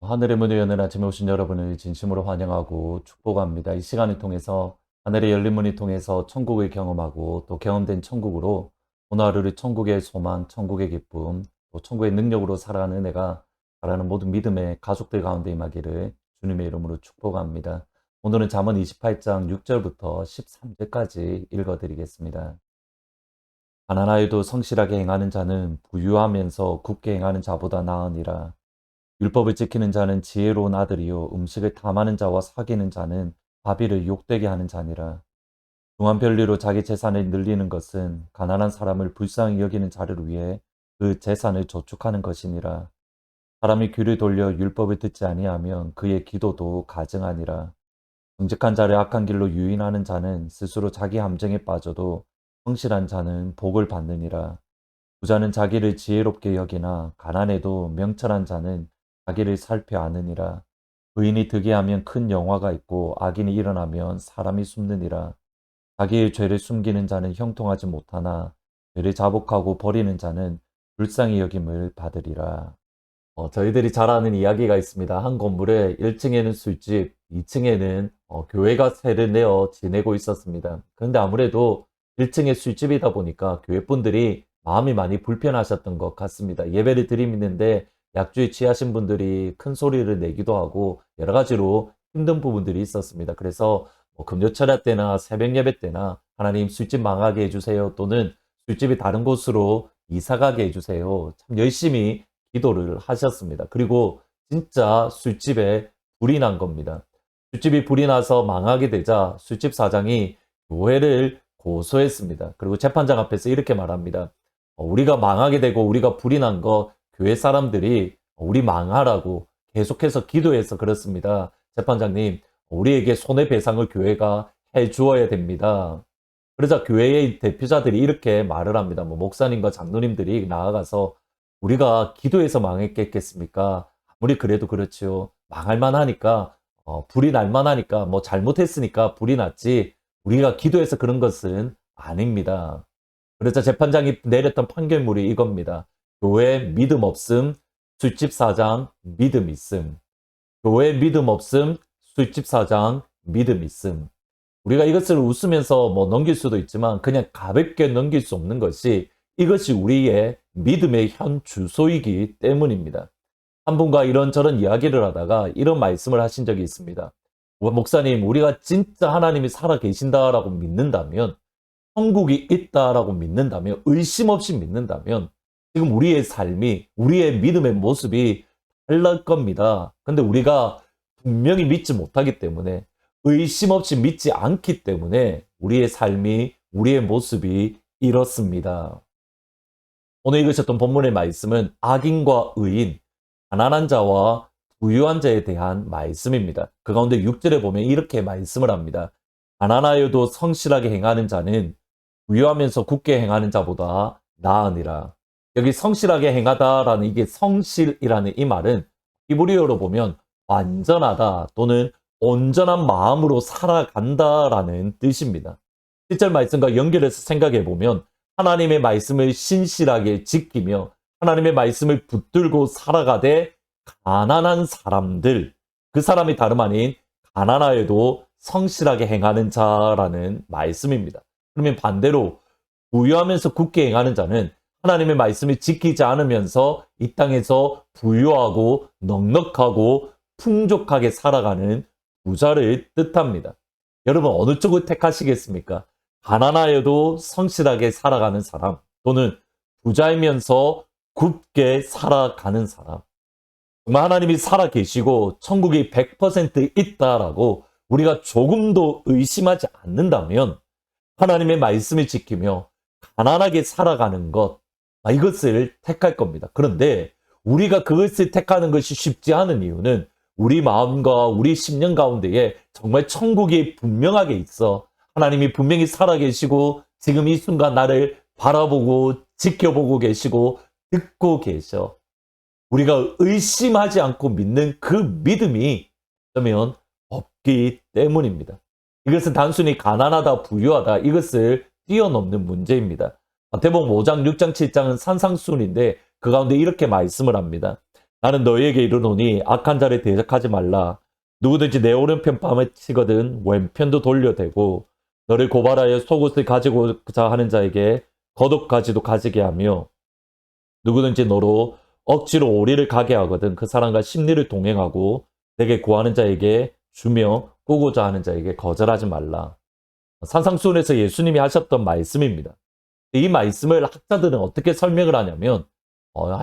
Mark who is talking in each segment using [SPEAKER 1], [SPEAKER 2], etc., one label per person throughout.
[SPEAKER 1] 하늘의 문을 여는 아침에 오신 여러분을 진심으로 환영하고 축복합니다. 이 시간을 통해서 하늘의 열린 문을 통해서 천국을 경험하고 또 경험된 천국으로 오늘 하루를 천국의 소망, 천국의 기쁨, 또 천국의 능력으로 살아가는 은혜가 바라는 모든 믿음의 가족들 가운데 임하기를 주님의 이름으로 축복합니다. 오늘은 잠언 28장 6절부터 13절까지 읽어드리겠습니다. 가난하여도 성실하게 행하는 자는 부유하면서 굳게 행하는 자보다 나으니라. 율법을 지키는 자는 지혜로운 아들이요 음식을 탐하는 자와 사귀는 자는 바비를 욕되게 하는 자니라. 중한 편리로 자기 재산을 늘리는 것은 가난한 사람을 불쌍히 여기는 자를 위해 그 재산을 저축하는 것이니라. 사람이 귀를 돌려 율법을 듣지 아니하면 그의 기도도 가증하니라. 정직한 자를 악한 길로 유인하는 자는 스스로 자기 함정에 빠져도 성실한 자는 복을 받느니라. 부자는 자기를 지혜롭게 여기나 가난해도 명철한 자는 자기를 살펴 아느니라. 의인이 득이하면 큰 영화가 있고 악인이 일어나면 사람이 숨느니라. 자기의 죄를 숨기는 자는 형통하지 못하나 죄를 자복하고 버리는 자는 불쌍히 여김을 받으리라. 저희들이 잘 아는 이야기가 있습니다. 한 건물에 1층에는 술집, 2층에는 교회가 세를 내어 지내고 있었습니다. 그런데 아무래도 1층에 술집이다 보니까 교회 분들이 마음이 많이 불편하셨던 것 같습니다. 예배를 드리는데 약주에 취하신 분들이 큰 소리를 내기도 하고 여러 가지로 힘든 부분들이 있었습니다. 그래서 금요철야 때나 새벽 예배 때나 하나님 술집 망하게 해주세요, 또는 술집이 다른 곳으로 이사 가게 해주세요, 참 열심히 기도를 하셨습니다. 그리고 진짜 술집에 불이 난 겁니다. 술집이 불이 나서 망하게 되자 술집 사장이 교회를 고소했습니다. 그리고 재판장 앞에서 이렇게 말합니다. 우리가 망하게 되고 우리가 불이 난 거 교회 사람들이 우리 망하라고 계속해서 기도해서 그렇습니다. 재판장님, 우리에게 손해배상을 교회가 해주어야 됩니다. 그러자 교회의 대표자들이 이렇게 말을 합니다. 목사님과 장로님들이 나아가서 우리가 기도해서 망했겠습니까? 아무리 그래도 그렇지요. 망할 만하니까, 불이 날 만하니까, 잘못했으니까 불이 났지, 우리가 기도해서 그런 것은 아닙니다. 그래서 재판장이 내렸던 판결물이 이겁니다. 교회 믿음 없음, 술집 사장 믿음 있음. 교회 믿음 없음, 술집 사장 믿음 있음. 우리가 이것을 웃으면서 넘길 수도 있지만 그냥 가볍게 넘길 수 없는 것이 이것이 우리의 믿음의 현 주소이기 때문입니다. 한 분과 이런저런 이야기를 하다가 이런 말씀을 하신 적이 있습니다. 목사님, 우리가 진짜 하나님이 살아 계신다라고 믿는다면, 천국이 있다라고 믿는다면, 의심 없이 믿는다면 지금 우리의 삶이, 우리의 믿음의 모습이 달라질 겁니다. 근데 우리가 분명히 믿지 못하기 때문에, 의심 없이 믿지 않기 때문에 우리의 삶이, 우리의 모습이 이렇습니다. 오늘 읽으셨던 본문의 말씀은 악인과 의인, 가난한 자와 부유한 자에 대한 말씀입니다. 그 가운데 6절에 보면 이렇게 말씀을 합니다. 가난하여도 성실하게 행하는 자는 부유하면서 굳게 행하는 자보다 나으니라. 여기 성실하게 행하다라는, 이게 성실이라는 이 말은 히브리어로 보면 완전하다 또는 온전한 마음으로 살아간다라는 뜻입니다. 1절 말씀과 연결해서 생각해 보면 하나님의 말씀을 신실하게 지키며 하나님의 말씀을 붙들고 살아가되 가난한 사람들, 그 사람이 다름 아닌 가난하여도 성실하게 행하는 자라는 말씀입니다. 그러면 반대로 부유하면서 굳게 행하는 자는 하나님의 말씀을 지키지 않으면서 이 땅에서 부유하고 넉넉하고 풍족하게 살아가는 부자를 뜻합니다. 여러분, 어느 쪽을 택하시겠습니까? 가난하여도 성실하게 살아가는 사람, 또는 부자이면서 굳게 살아가는 사람. 정말 하나님이 살아 계시고 천국이 100% 있다라고 우리가 조금도 의심하지 않는다면 하나님의 말씀을 지키며 가난하게 살아가는 것, 이것을 택할 겁니다. 그런데 우리가 그것을 택하는 것이 쉽지 않은 이유는 우리 마음과 우리 심령 가운데에 정말 천국이 분명하게 있어 하나님이 분명히 살아계시고 지금 이 순간 나를 바라보고 지켜보고 계시고 듣고 계셔. 우리가 의심하지 않고 믿는 그 믿음이 그러면 없기 때문입니다. 이것은 단순히 가난하다, 부유하다, 이것을 뛰어넘는 문제입니다. 마태복음 5장, 6장, 7장은 산상수훈인데 그 가운데 이렇게 말씀을 합니다. 나는 너희에게 이르노니 악한 자를 대적하지 말라. 누구든지 내 오른편 뺨을 치거든 왼편도 돌려대고 너를 고발하여 속옷을 가지고자 하는 자에게 겉옷까지도 가지게 하며 누구든지 너로 억지로 오리를 가게 하거든 그 사람과 심리를 동행하고 내게 구하는 자에게 주며 꾸고자 하는 자에게 거절하지 말라. 산상수훈에서 예수님이 하셨던 말씀입니다. 이 말씀을 학자들은 어떻게 설명을 하냐면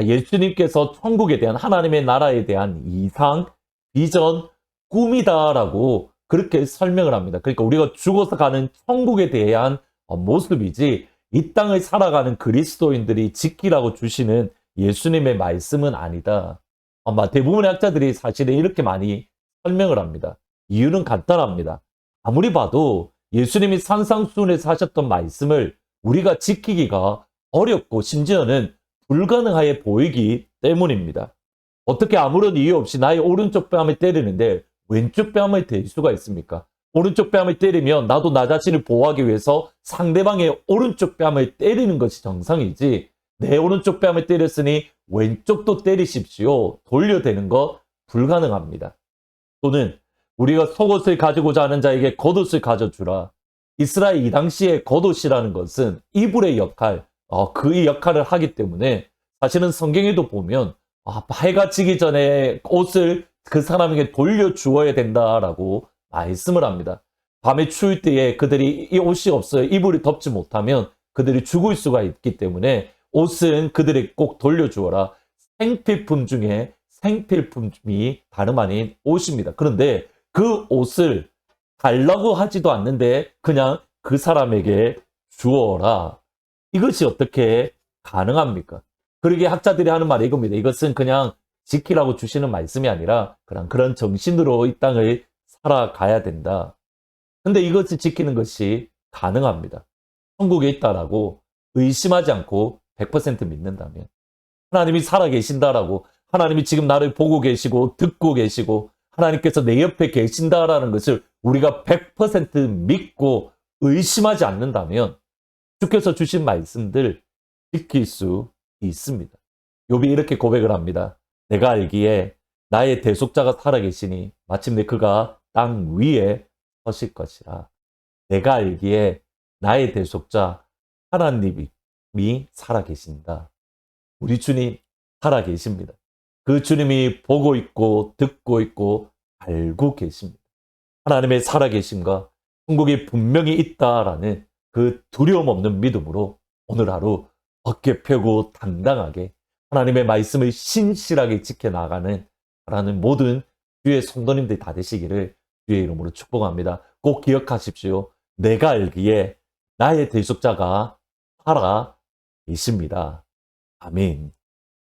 [SPEAKER 1] 예수님께서 천국에 대한 하나님의 나라에 대한 이상, 비전, 꿈이다라고 그렇게 설명을 합니다. 그러니까 우리가 죽어서 가는 천국에 대한 모습이지 이 땅을 살아가는 그리스도인들이 지키라고 주시는 예수님의 말씀은 아니다. 아마 대부분의 학자들이 사실은 이렇게 많이 설명을 합니다. 이유는 간단합니다. 아무리 봐도 예수님이 산상수훈에서 하셨던 말씀을 우리가 지키기가 어렵고 심지어는 불가능하게 보이기 때문입니다. 어떻게 아무런 이유 없이 나의 오른쪽 뺨을 때리는데 왼쪽 뺨을 댈 수가 있습니까? 오른쪽 뺨을 때리면 나도 나 자신을 보호하기 위해서 상대방의 오른쪽 뺨을 때리는 것이 정상이지 내 오른쪽 뺨을 때렸으니 왼쪽도 때리십시오. 돌려대는 것 불가능합니다. 또는 우리가 속옷을 가지고자 하는 자에게 겉옷을 가져주라. 이스라엘 이 당시에 겉옷이라는 것은 이불의 역할, 그 역할을 하기 때문에 사실은 성경에도 보면 해가 지기 전에 옷을 그 사람에게 돌려주어야 된다라고 말씀을 합니다. 밤에 추울 때에 그들이 이 옷이 없어요. 이불이 덮지 못하면 그들이 죽을 수가 있기 때문에 옷은 그들에게 꼭 돌려주어라. 생필품 중에 생필품이 다름 아닌 옷입니다. 그런데 그 옷을 달라고 하지도 않는데 그냥 그 사람에게 주어라. 이것이 어떻게 가능합니까? 그러기에 학자들이 하는 말이 이겁니다. 이것은 그냥 지키라고 주시는 말씀이 아니라 그런 정신으로 이 땅을 살아가야 된다. 근데 이것을 지키는 것이 가능합니다. 천국에 있다라고 의심하지 않고 100% 믿는다면 하나님이 살아계신다라고 하나님이 지금 나를 보고 계시고 듣고 계시고 하나님께서 내 옆에 계신다라는 것을 우리가 100% 믿고 의심하지 않는다면 주께서 주신 말씀들 지킬 수 있습니다. 욥이 이렇게 고백을 합니다. 내가 알기에 나의 대속자가 살아계시니 마침내 그가 땅 위에 서실 것이라. 내가 알기에 나의 대속자 하나님이 살아계신다. 우리 주님 살아계십니다. 그 주님이 보고 있고 듣고 있고 알고 계십니다. 하나님의 살아계심과 천국이 분명히 있다라는 그 두려움 없는 믿음으로 오늘 하루 어깨 펴고 당당하게 하나님의 말씀을 신실하게 지켜나가는 모든 주의 성도님들이 다 되시기를 주의 이름으로 축복합니다. 꼭 기억하십시오. 내가 알기에 나의 대속자가 살아 계십니다. 아멘.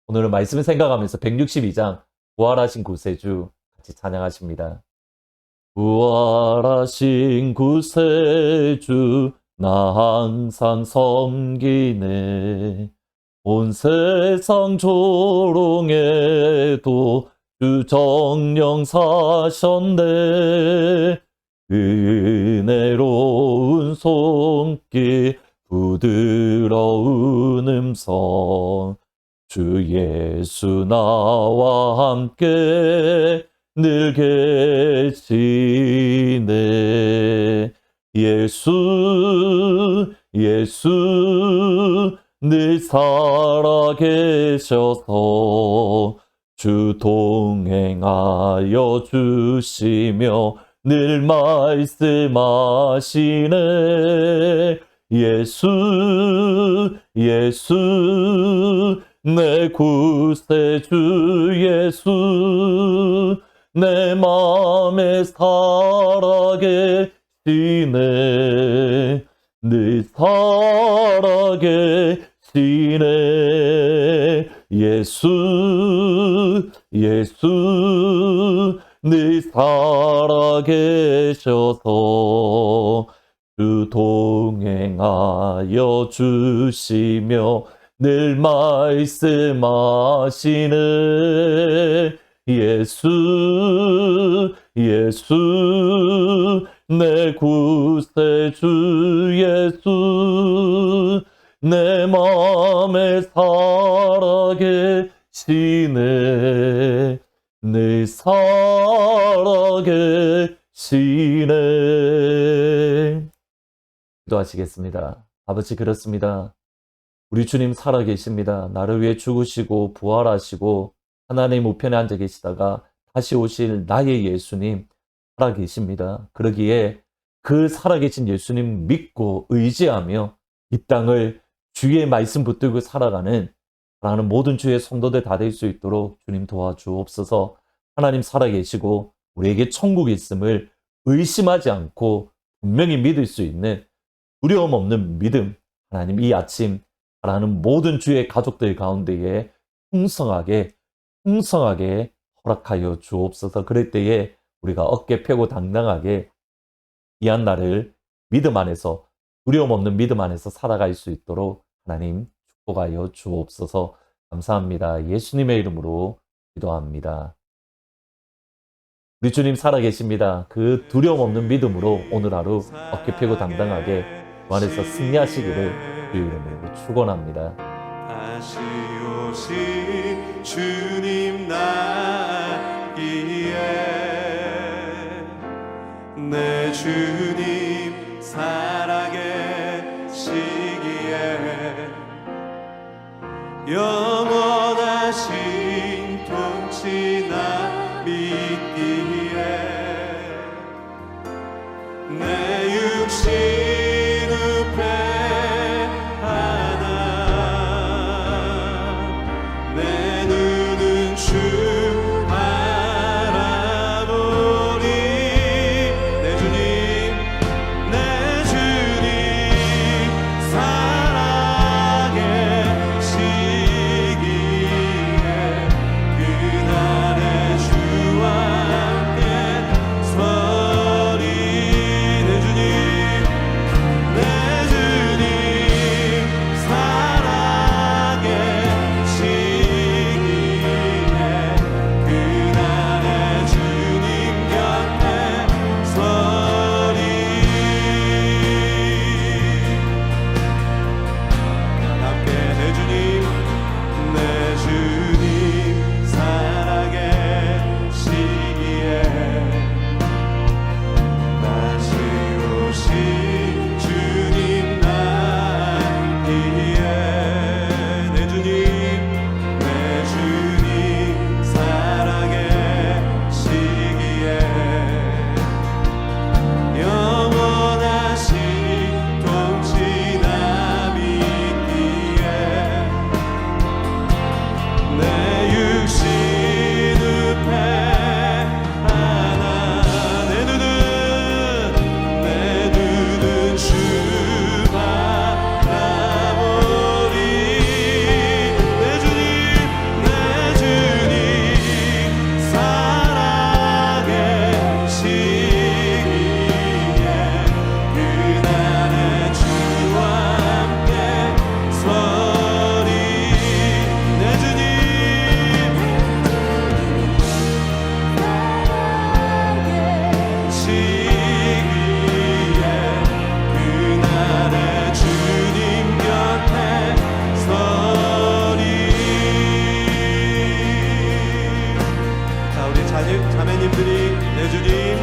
[SPEAKER 1] 오늘은 말씀을 생각하면서 162장 부활하신 구세주 같이 찬양하십니다. 부활하신 구세주 나 항상 섬기네. 온 세상 조롱에도 주 정령 사셨네. 은혜로운 손길 부드러운 음성 주 예수 나와 함께 늘 계시네. 예수 늘 살아계셔서 주 동행하여 주시며 늘 말씀하시네. 예수 내 구세주 예수 내 맘에 살아계시네. 늘 살아계시네. 예수 늘 살아계셔서 주 동행하여 주시며 늘 말씀하시네. 예수 내 구세주 예수 내 맘에 늘 살아계시네. 기도하시겠습니다. 아버지, 그렇습니다. 우리 주님 살아계십니다. 나를 위해 죽으시고 부활하시고 하나님 우편에 앉아 계시다가 다시 오실 나의 예수님 살아계십니다. 그러기에 그 살아계신 예수님 믿고 의지하며 이 땅을 주의 말씀 붙들고 살아가는 모든 주의 성도들 다 될 수 있도록 주님 도와주옵소서. 하나님 살아계시고 우리에게 천국이 있음을 의심하지 않고 분명히 믿을 수 있는 두려움 없는 믿음, 하나님 이 아침 사랑하는 모든 주의 가족들 가운데에 풍성하게 허락하여 주옵소서. 그럴 때에 우리가 어깨 펴고 당당하게 이 한 날을 믿음 안에서, 두려움 없는 믿음 안에서 살아갈 수 있도록 하나님 축복하여 주옵소서. 감사합니다. 예수님의 이름으로 기도합니다. 우리 주님 살아계십니다. 그 두려움 없는 믿음으로 오늘 하루 어깨 펴고 당당하게 주 안에서 승리하시기를 주 이름으로 축원합니다.
[SPEAKER 2] 다시 오실 주님 나기에 내 주님 살아계시기에 영원하신 통치 나 믿기에 내 육신 우패하나 내 눈은 주 바라보니 내 주님 살아계시기에 그날의 주와 함께 서리 내 주님 자매님들이 내 주님